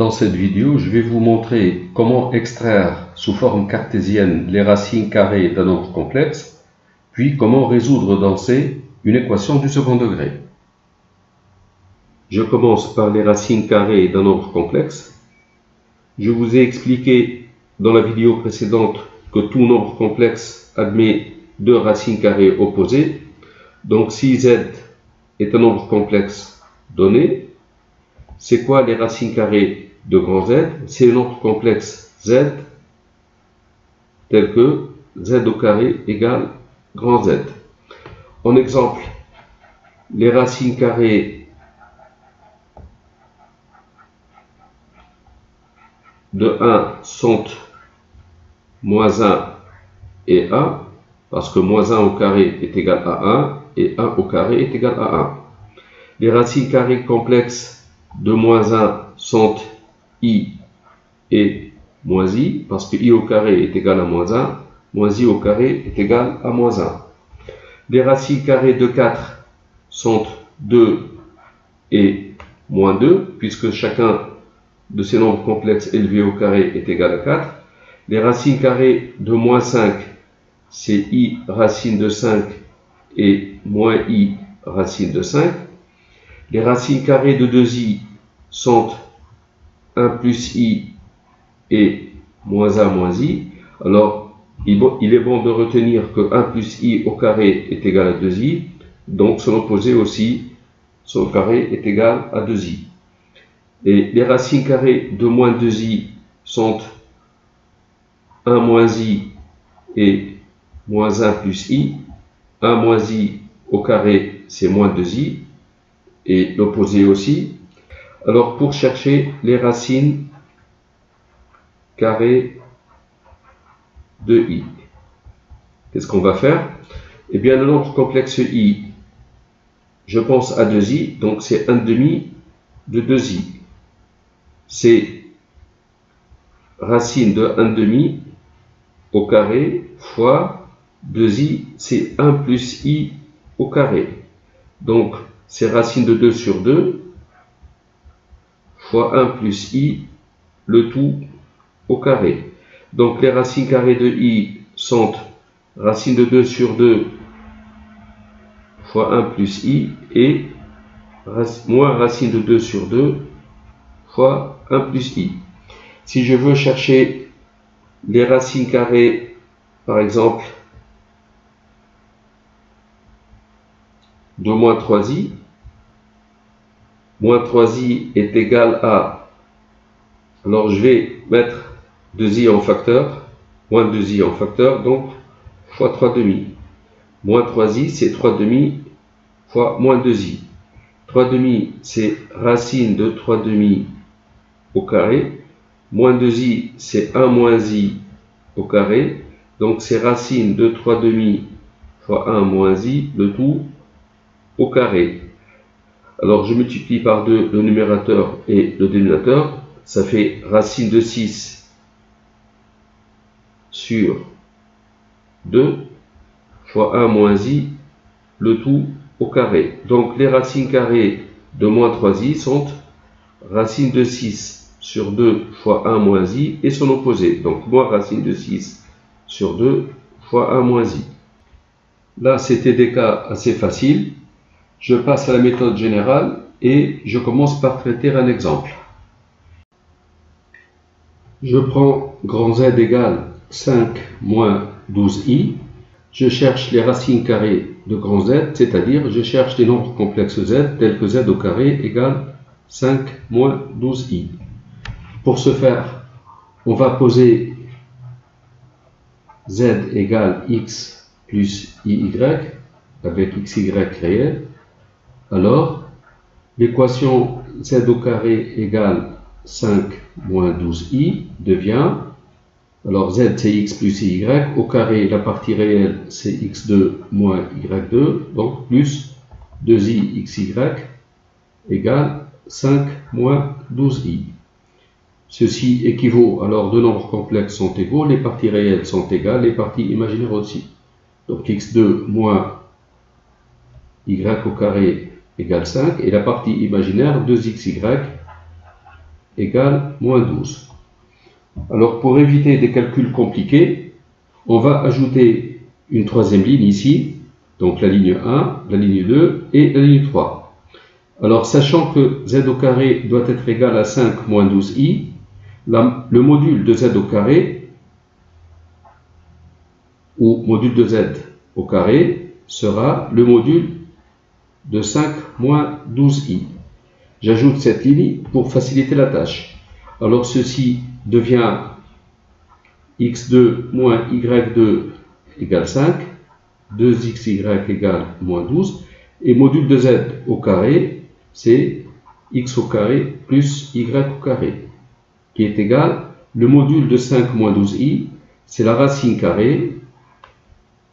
Dans cette vidéo, je vais vous montrer comment extraire sous forme cartésienne les racines carrées d'un nombre complexe, puis comment résoudre dans C une équation du second degré. Je commence par les racines carrées d'un nombre complexe. Je vous ai expliqué dans la vidéo précédente que tout nombre complexe admet deux racines carrées opposées. Donc si Z est un nombre complexe donné, c'est quoi les racines carrées de grand Z? C'est le nombre complexe Z tel que Z au carré égale grand Z. En exemple, les racines carrées de 1 sont moins 1 et 1, parce que moins 1 au carré est égal à 1 et 1 au carré est égal à 1. Les racines carrées complexes de moins 1 sont I et moins I, parce que I au carré est égal à moins 1, moins I au carré est égal à moins 1. Les racines carrées de 4 sont 2 et moins 2, puisque chacun de ces nombres complexes élevés au carré est égal à 4. Les racines carrées de moins 5, c'est I racine de 5 et moins I racine de 5. Les racines carrées de 2i sont 1 plus i et moins 1 moins i. Alors, il est bon de retenir que 1 plus i au carré est égal à 2i. Donc, son opposé aussi, son carré est égal à 2i. Et les racines carrées de moins 2i sont 1 moins i et moins 1 plus i. 1 moins i au carré, c'est moins 2i. Et l'opposé aussi. Alors, pour chercher les racines carrées de i, qu'est-ce qu'on va faire? Eh bien, le nombre complexe i, je pense à 2i, donc c'est 1 demi de 2i. C'est racine de 1 demi au carré fois 2i, c'est 1 plus i au carré. Donc, c'est racine de 2 sur 2 fois 1 plus i, le tout au carré. Donc les racines carrées de i sont racine de 2 sur 2 fois 1 plus i et moins racine de 2 sur 2 fois 1 plus i. Si je veux chercher les racines carrées, par exemple, de moins 3i, moins 3i est égal à, alors je vais mettre 2i en facteur, moins 2i en facteur, donc fois 3 demi. Moins 3i, c'est 3 demi fois moins 2i. 3 demi, c'est racine de 3 demi au carré. Moins 2i, c'est 1 moins i au carré. Donc c'est racine de 3 demi fois 1 moins i, le tout au carré. Alors je multiplie par 2 le numérateur et le dénominateur. Ça fait racine de 6 sur 2 fois 1 moins i, le tout au carré. Donc les racines carrées de moins 3i sont racine de 6 sur 2 fois 1 moins i et son opposé. Donc moins racine de 6 sur 2 fois 1 moins i. Là, c'était des cas assez faciles. Je passe à la méthode générale et je commence par traiter un exemple. Je prends grand Z égale 5 moins 12i. Je cherche les racines carrées de grand Z, c'est-à-dire je cherche les nombres complexes Z tels que Z au carré égale 5 moins 12i. Pour ce faire, on va poser Z égale x plus iy avec xy réel. Alors, l'équation Z au carré égale 5 moins 12i devient, alors Z c'est x plus y, au carré la partie réelle c'est x2 moins y2, donc plus 2i xy égale 5 moins 12i. Ceci équivaut, alors deux nombres complexes sont égaux, les parties réelles sont égales, les parties imaginaires aussi. Donc x2 moins y au carré égale 5, et la partie imaginaire 2xy égale moins 12. Alors pour éviter des calculs compliqués, on va ajouter une troisième ligne ici, donc la ligne 1, la ligne 2 et la ligne 3. Alors sachant que z au carré doit être égal à 5 moins 12i, le module de z au carré, ou module de z au carré, sera le module de 5 moins 12i. J'ajoute cette ligne pour faciliter la tâche. Alors ceci devient x2 moins y2 égale 5, 2xy égale moins 12, et module de z au carré, c'est x au carré plus y au carré, qui est égal, le module de 5 moins 12i, c'est la racine carrée,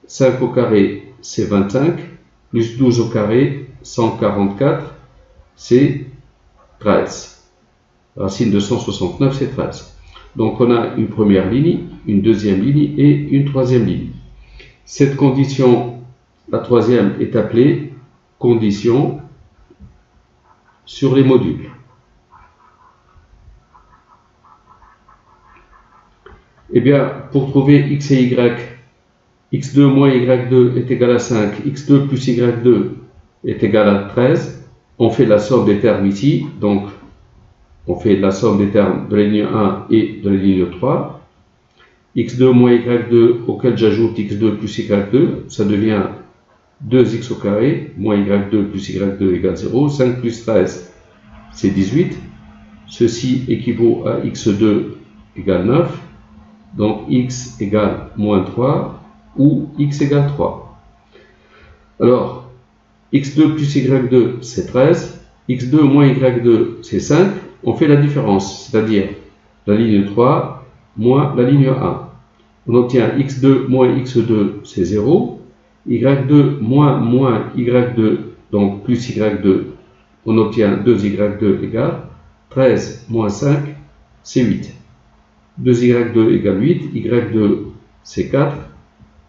5 au carré, c'est 25, plus 12 au carré, 144, c'est 13. Racine de 169, c'est 13. Donc on a une première ligne, une deuxième ligne et une troisième ligne. Cette condition, la troisième, est appelée condition sur les modules. Eh bien, pour trouver x et y, x2 moins y2 est égal à 5, x2 plus y2 est égal à 13. On fait la somme des termes ici, donc on fait la somme des termes de la ligne 1 et de la ligne 3. x2 moins y2 auquel j'ajoute x2 plus y2, ça devient 2x au carré, moins y2 plus y2 égale 0. 5 plus 13, c'est 18. Ceci équivaut à x2 égale 9. Donc x égale moins 3 ou x égale 3. Alors, x2 plus y2, c'est 13. x2 moins y2, c'est 5. On fait la différence, c'est-à-dire la ligne 3 moins la ligne 1. On obtient x2 moins x2, c'est 0. y2 moins y2, donc plus y2, on obtient 2y2 égale 13 moins 5, c'est 8. 2y2 égale 8, y2 c'est 4,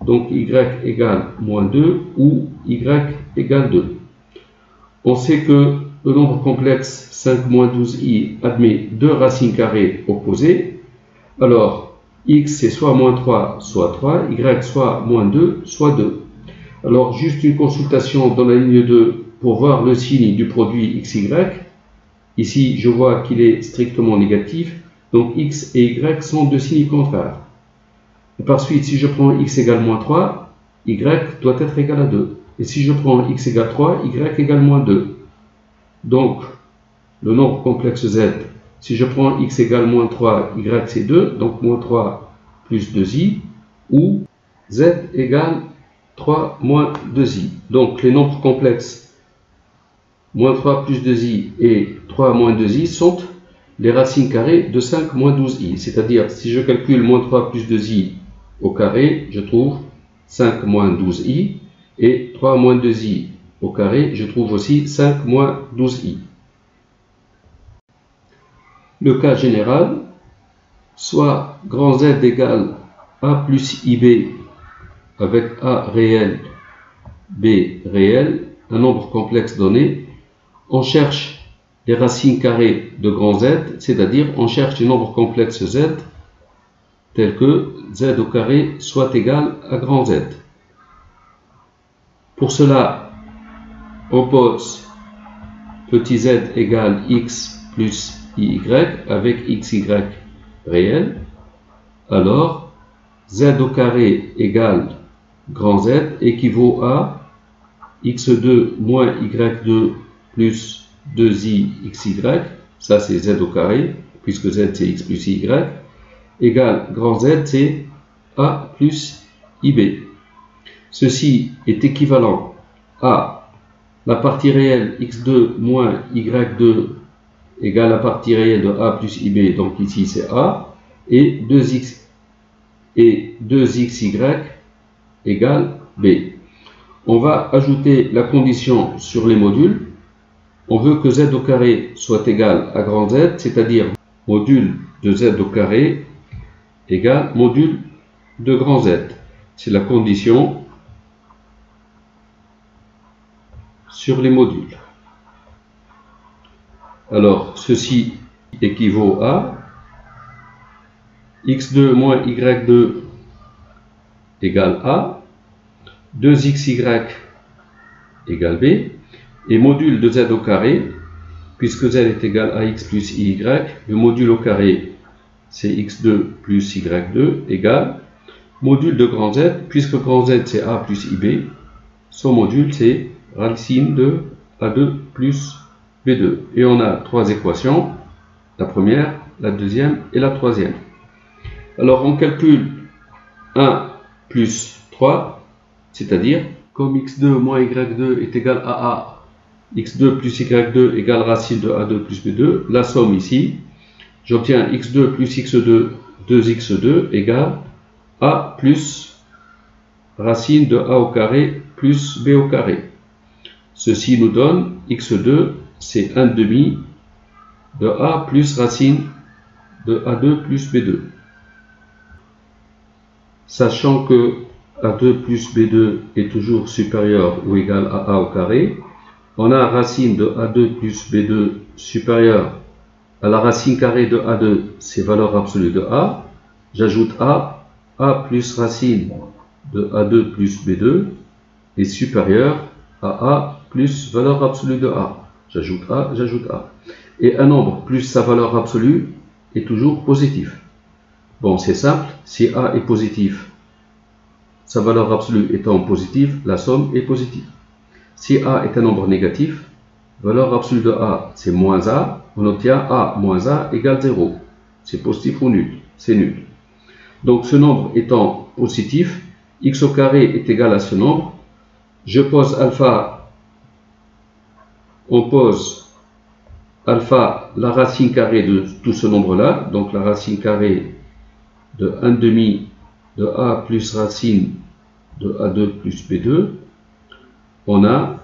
donc y égale moins 2 ou y égale 2. On sait que le nombre complexe 5 moins 12i admet deux racines carrées opposées. Alors, x c'est soit moins 3, soit 3, y soit moins 2, soit 2. Alors, juste une consultation dans la ligne 2 pour voir le signe du produit xy. Ici, je vois qu'il est strictement négatif. Donc x et y sont deux signes contraires. Et par suite, si je prends x égale moins 3, y doit être égal à 2. Et si je prends x égale 3, y égale moins 2. Donc, le nombre complexe z, si je prends x égale moins 3, y c'est 2, donc moins 3 plus 2i, ou z égale 3 moins 2i. Donc, les nombres complexes moins 3 plus 2i et 3 moins 2i sont les racines carrées de 5 moins 12i. C'est-à-dire, si je calcule moins 3 plus 2i au carré, je trouve 5 moins 12i. Et 3 moins 2i au carré, je trouve aussi 5 moins 12i. Le cas général, soit grand Z égale A plus IB avec A réel, B réel, un nombre complexe donné, on cherche les racines carrées de grand Z, c'est-à-dire on cherche les nombres complexes Z tels que Z au carré soit égal à grand Z. Pour cela, on pose petit z égale x plus y avec xy réel. Alors, z au carré égale grand Z équivaut à x2 moins y2 plus 2i xy, ça c'est z au carré, puisque z c'est x plus y, égale grand Z, c'est a plus ib. Ceci est équivalent à la partie réelle x2 moins y2 égale la partie réelle de a plus ib, donc ici c'est a, et 2xy égale b. On va ajouter la condition sur les modules. On veut que z au carré soit égal à grand Z, c'est-à-dire module de z au carré égale module de grand Z. C'est la condition sur les modules. Alors, ceci équivaut à x2 moins y2 égale a, 2xy égale b, et module de z au carré, puisque z est égal à x plus iy, le module au carré c'est x2 plus y2 égale module de grand Z, puisque grand Z c'est a plus ib, son module c'est racine de a2 plus b2. Et on a trois équations, la première, la deuxième et la troisième. Alors on calcule 1 plus 3, c'est-à-dire comme x2 moins y2 est égal à a, x2 plus y2 égale racine de a2 plus b2, la somme ici, j'obtiens x2 plus x2, 2x2 égale a plus racine de a au carré plus b au carré. Ceci nous donne x2, c'est 1 demi de a plus racine de a2 plus b2. Sachant que a2 plus b2 est toujours supérieur ou égal à a au carré, on a racine de a2 plus b2 supérieur à la racine carrée de a2, c'est valeur absolue de a. J'ajoute a plus racine de a2 plus b2 est supérieur à a plus valeur absolue de a. J'ajoute a, j'ajoute a. Et un nombre plus sa valeur absolue est toujours positif. Bon, c'est simple, si a est positif, sa valeur absolue étant positive, la somme est positive. Si a est un nombre négatif, valeur absolue de a c'est moins a, on obtient a moins a égale 0. C'est positif ou nul, c'est nul. Donc ce nombre étant positif, x au carré est égal à ce nombre. Je pose alpha, on pose alpha la racine carrée de tout ce nombre-là, donc la racine carrée de 1 demi de a plus racine de a2 plus b2, on a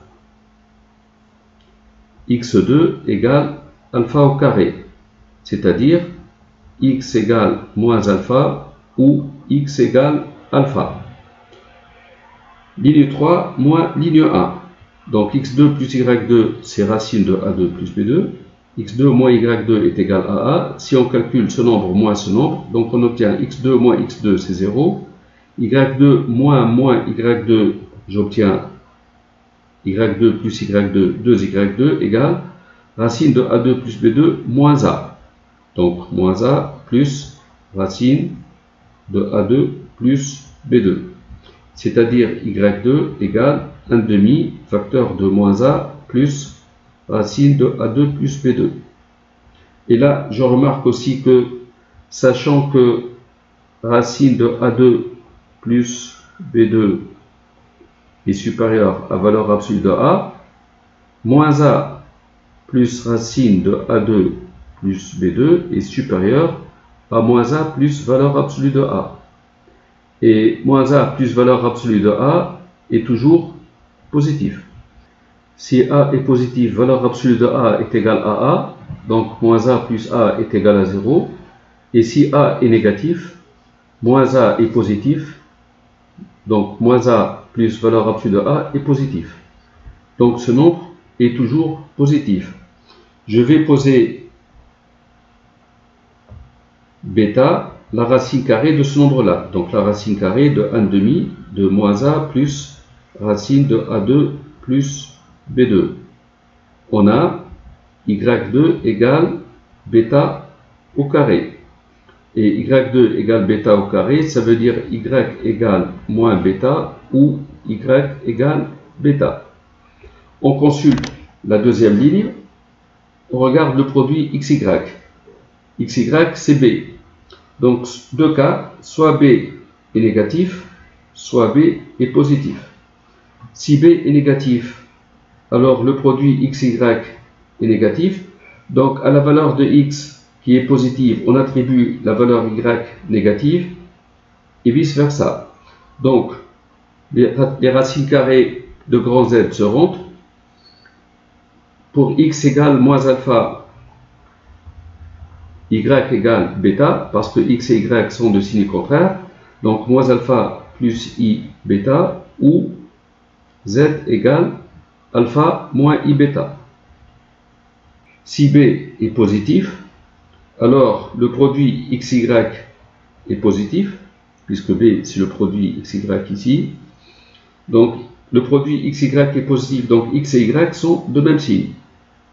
x2 égale alpha au carré, c'est-à-dire x égale moins alpha ou x égale alpha. Ligne 3 moins ligne 1. Donc x2 plus y2 c'est racine de a2 plus b2. x2 moins y2 est égal à a. Si on calcule ce nombre moins ce nombre, donc on obtient x2 moins x2 c'est 0. y2 moins y2, j'obtiens y2 plus y2, 2y2 égale racine de a2 plus b2 moins a. Donc moins a plus racine de a2 plus b2. C'est-à-dire y2 égale 1 demi facteur de moins a plus racine de a2 plus b2. Et là, je remarque aussi que, sachant que racine de a2 plus b2 est supérieur à valeur absolue de a, moins a plus racine de a2 plus b2 est supérieur à moins a plus valeur absolue de a. Et moins a plus valeur absolue de a est toujours positif. Si a est positif, valeur absolue de a est égale à a, donc moins a plus a est égal à 0. Et si a est négatif, moins a est positif, donc moins a plus valeur absolue de a est positif. Donc ce nombre est toujours positif. Je vais poser bêta, la racine carrée de ce nombre-là. Donc la racine carrée de 1 demi de moins a plus racine de a2 plus b2. On a y2 égale bêta au carré. Et y2 égale bêta au carré, ça veut dire y égale moins bêta ou y égale bêta. On consulte la deuxième ligne, on regarde le produit xy. xy c'est b. Donc deux cas, soit b est négatif, soit b est positif. Si b est négatif, alors le produit xy est négatif. Donc à la valeur de x qui est positive, on attribue la valeur y négative et vice versa. Donc les racines carrées de grand Z seront pour x égale moins alpha, y égale bêta, parce que x et y sont de signes contraires, donc moins alpha plus i bêta, ou z égale alpha moins i bêta. Si b est positif, alors le produit XY est positif, puisque B c'est le produit XY ici. Donc le produit XY est positif, donc X et Y sont de même signe.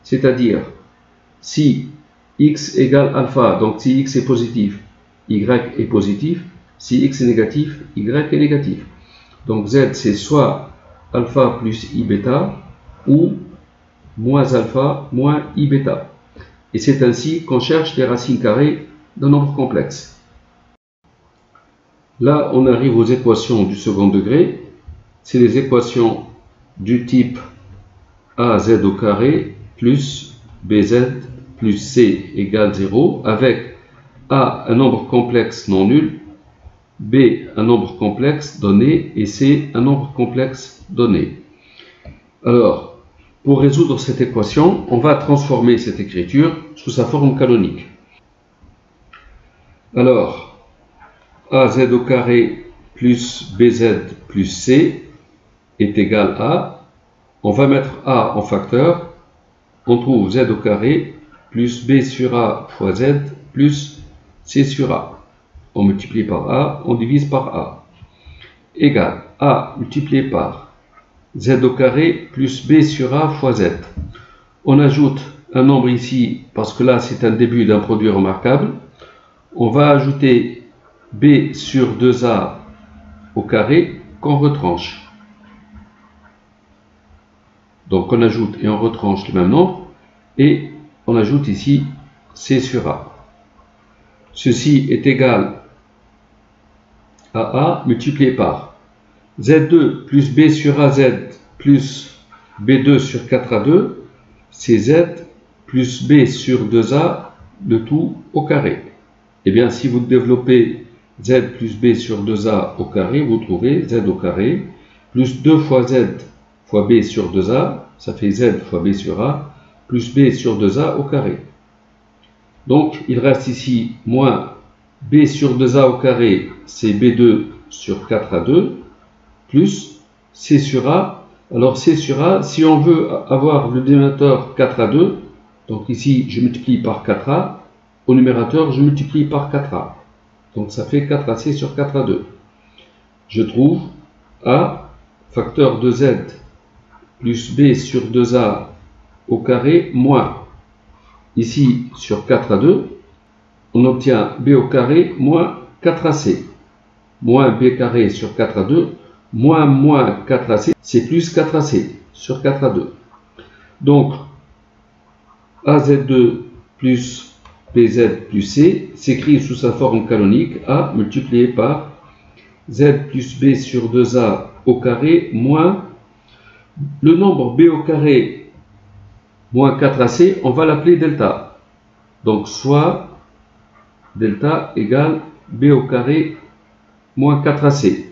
C'est-à-dire, si X égale alpha, donc si X est positif, Y est positif. Si X est négatif, Y est négatif. Donc Z c'est soit alpha plus I bêta ou moins alpha moins I bêta. Et c'est ainsi qu'on cherche les racines carrées d'un nombre complexe. Là, on arrive aux équations du second degré. C'est les équations du type AZ au carré plus BZ plus C égale 0 avec A un nombre complexe non nul, B un nombre complexe donné et C un nombre complexe donné. Alors, pour résoudre cette équation, on va transformer cette écriture sous sa forme canonique. Alors, AZ au carré plus BZ plus C est égal à, on va mettre A en facteur, on trouve Z au carré plus B sur A fois Z plus C sur A. On multiplie par A, on divise par A. Égale A multiplié par Z au carré plus B sur A fois Z. On ajoute un nombre ici, parce que là c'est un début d'un produit remarquable. On va ajouter B sur 2A au carré qu'on retranche. Donc on ajoute et on retranche le même nombre. Et on ajoute ici C sur A. Ceci est égal à A multiplié par Z2 plus B sur AZ plus B2 sur 4A2, c'est Z plus B sur 2A, le tout au carré. Et bien, si vous développez Z plus B sur 2A au carré, vous trouvez Z au carré plus 2 fois Z fois B sur 2A, ça fait Z fois B sur A, plus B sur 2A au carré. Donc, il reste ici moins B sur 2A au carré, c'est B2 sur 4A2, plus C sur A. Alors, C sur A, si on veut avoir le dénominateur 4A2, donc ici, je multiplie par 4A, au numérateur, je multiplie par 4A. Donc, ça fait 4AC sur 4A2. Je trouve A, facteur de Z, plus B sur 2A au carré, moins, ici, sur 4A2, on obtient B au carré moins 4AC, moins B carré sur 4A2, moins 4AC, c'est plus 4AC sur 4A2. Donc, AZ2 plus BZ plus C s'écrit sous sa forme canonique A multiplié par Z plus B sur 2A au carré moins le nombre B au carré moins 4AC, on va l'appeler delta. Donc, soit delta égale B au carré moins 4AC.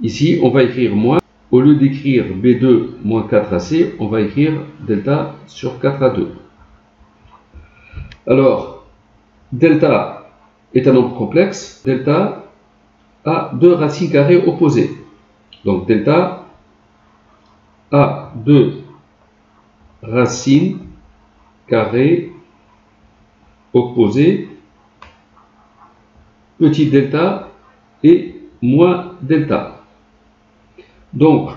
Ici, on va écrire moins. Au lieu d'écrire B2 moins 4AC, on va écrire delta sur 4A2. Alors, delta est un nombre complexe. Delta a deux racines carrées opposées. Donc, delta a deux racines carrées opposées, petit delta et moins delta. Donc,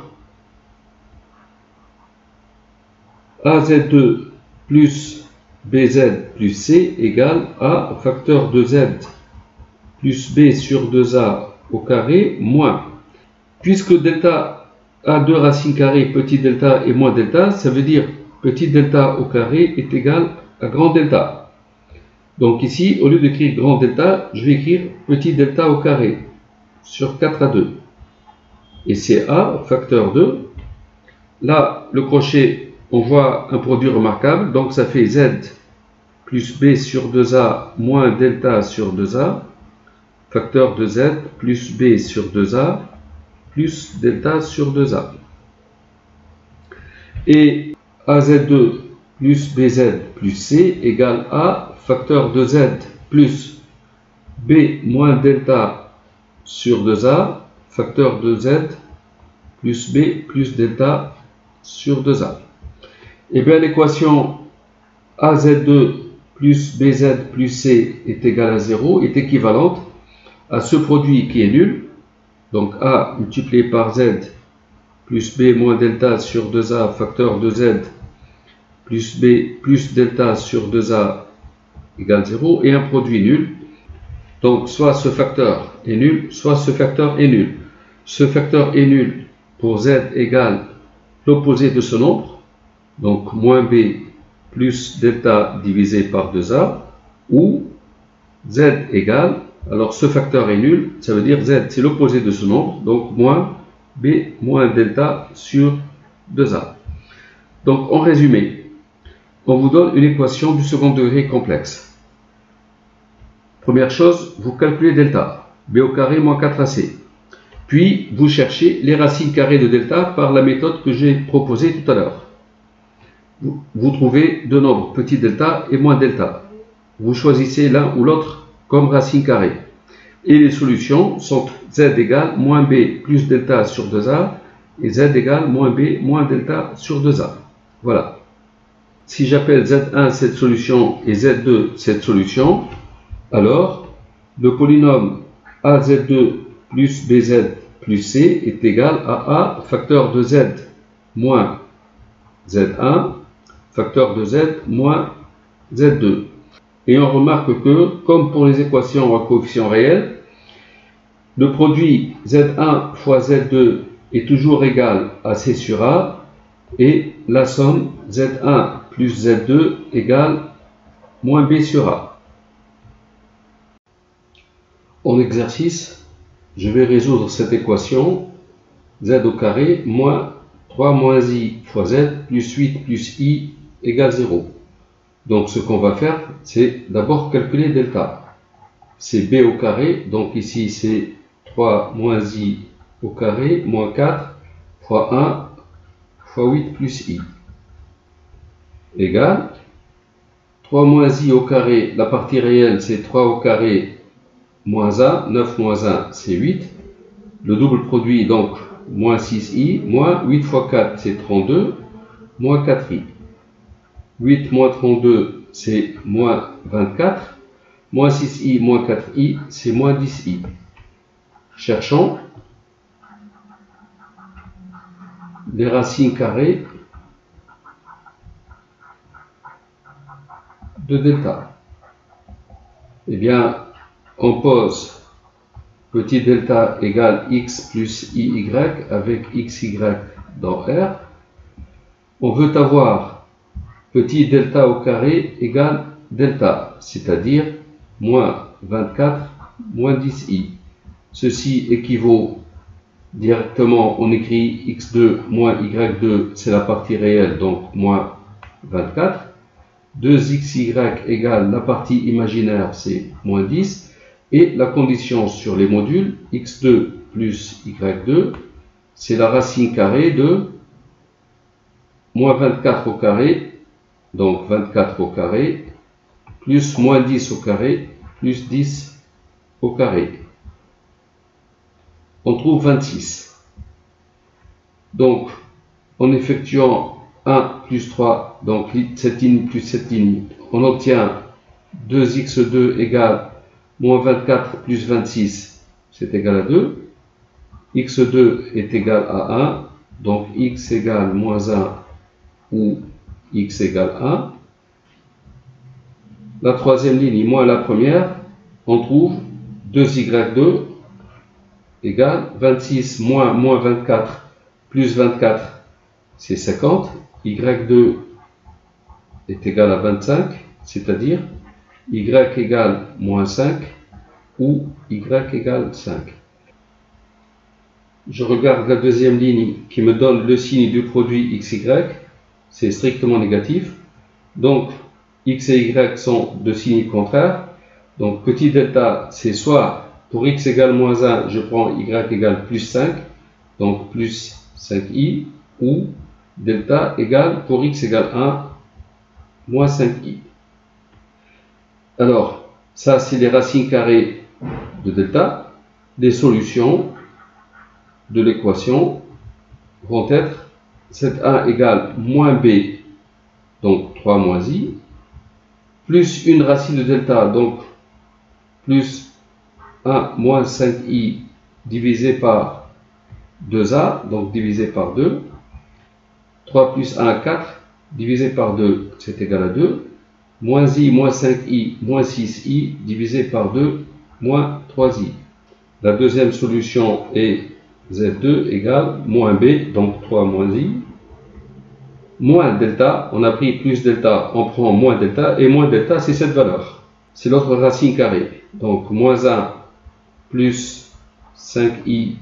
AZ2 plus BZ plus C égale A facteur de Z plus B sur 2A au carré moins. Puisque delta a deux racines carrées, petit delta et moins delta, ça veut dire petit delta au carré est égal à grand delta. Donc ici, au lieu d'écrire grand delta, je vais écrire petit delta au carré sur 4A2. Et c'est A facteur 2. Là, le crochet, on voit un produit remarquable. Donc ça fait Z plus B sur 2A moins delta sur 2A. Facteur de Z plus B sur 2A plus delta sur 2A. Et AZ2 plus BZ plus C égale A facteur de Z plus B moins delta sur 2A facteur de Z plus B plus delta sur 2A. Et bien l'équation AZ2 plus BZ plus C est égal à 0 est équivalente à ce produit qui est nul. Donc A multiplié par Z plus B moins delta sur 2A facteur de Z plus B plus delta sur 2A égale 0 et un produit nul. Donc soit ce facteur est nul, soit ce facteur est nul. Ce facteur est nul pour Z égale l'opposé de ce nombre, donc moins B plus delta divisé par 2A, ou Z égale, alors ce facteur est nul, ça veut dire Z c'est l'opposé de ce nombre, donc moins B moins delta sur 2A. Donc en résumé, on vous donne une équation du second degré complexe. Première chose, vous calculez delta, B au carré moins 4AC. Puis, vous cherchez les racines carrées de delta par la méthode que j'ai proposée tout à l'heure. Vous trouvez deux nombres, petit delta et moins delta. Vous choisissez l'un ou l'autre comme racine carrée. Et les solutions sont z égale moins b plus delta sur 2a et z égale moins b moins delta sur 2a. Voilà. Si j'appelle z1 cette solution et z2 cette solution, alors le polynôme az2 plus bz plus c est égal à a facteur de z moins z1 facteur de z moins z2. Et on remarque que, comme pour les équations à coefficient réel, le produit z1 fois z2 est toujours égal à c sur a et la somme z1 plus z2 égale moins b sur a. En exercice, je vais résoudre cette équation z au carré moins 3 moins i fois z plus 8 plus i égale 0. Donc ce qu'on va faire, c'est d'abord calculer delta. C'est b au carré, donc ici c'est 3 moins i au carré moins 4 fois 1 fois 8 plus i égale 3 moins i au carré, la partie réelle c'est 3 au carré moins 1, 9 moins 1 c'est 8, le double produit donc moins 6i, moins 8 fois 4 c'est 32, moins 4i. 8 moins 32 c'est moins 24, moins 6i moins 4i c'est moins 10i. Cherchons les racines carrées de delta. Eh bien, on pose petit delta égale x plus iy avec xy dans R. On veut avoir petit delta au carré égale delta, c'est-à-dire moins 24 moins 10i. Ceci équivaut directement, on écrit x2 moins y2, c'est la partie réelle, donc moins 24. 2xy égale la partie imaginaire, c'est moins 10. Et la condition sur les modules, x2 plus y2, c'est la racine carrée de moins 24 au carré, donc 24 au carré, plus moins 10 au carré, plus 10 au carré. On trouve 26. Donc, en effectuant 1 plus 3, donc cette ligne plus cette ligne, on obtient 2x2 égale moins 24 plus 26, c'est égal à 2. x2 est égal à 1, donc x égale moins 1 ou x égale 1. La troisième ligne moins la première, on trouve 2y2 égale 26 moins moins 24 plus 24, c'est 50. y2 est égal à 25, c'est-à-dire y égale moins 5 ou y égale 5. Je regarde la deuxième ligne qui me donne le signe du produit xy, c'est strictement négatif. Donc x et y sont de signes contraires. Donc petit delta, c'est soit pour x égale moins 1, je prends y égale plus 5, donc plus 5i, ou delta égale pour x égale 1, moins 5i. Alors, ça c'est les racines carrées de delta. Les solutions de l'équation vont être z1 égale moins b, donc 3 moins i, plus une racine de delta, donc plus 1 moins 5i divisé par 2a, donc divisé par 2. 3 plus 1, 4, divisé par 2, c'est égal à 2. Moins i moins 5i moins 6i divisé par 2 moins 3i. La deuxième solution est z2 égale moins b, donc 3 moins i, moins delta, on a pris plus delta, on prend moins delta, et moins delta c'est cette valeur. C'est l'autre racine carrée. Donc moins 1 plus 5i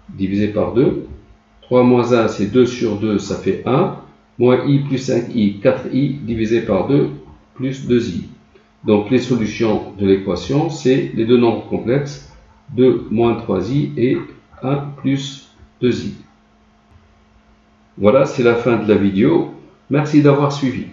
divisé par 2. 3 moins 1 c'est 2 sur 2, ça fait 1. Moins i plus 5i, 4i divisé par 2 plus 2i. Donc les solutions de l'équation, c'est les deux nombres complexes, 2 moins 3i et 1 plus 2i. Voilà, c'est la fin de la vidéo. Merci d'avoir suivi.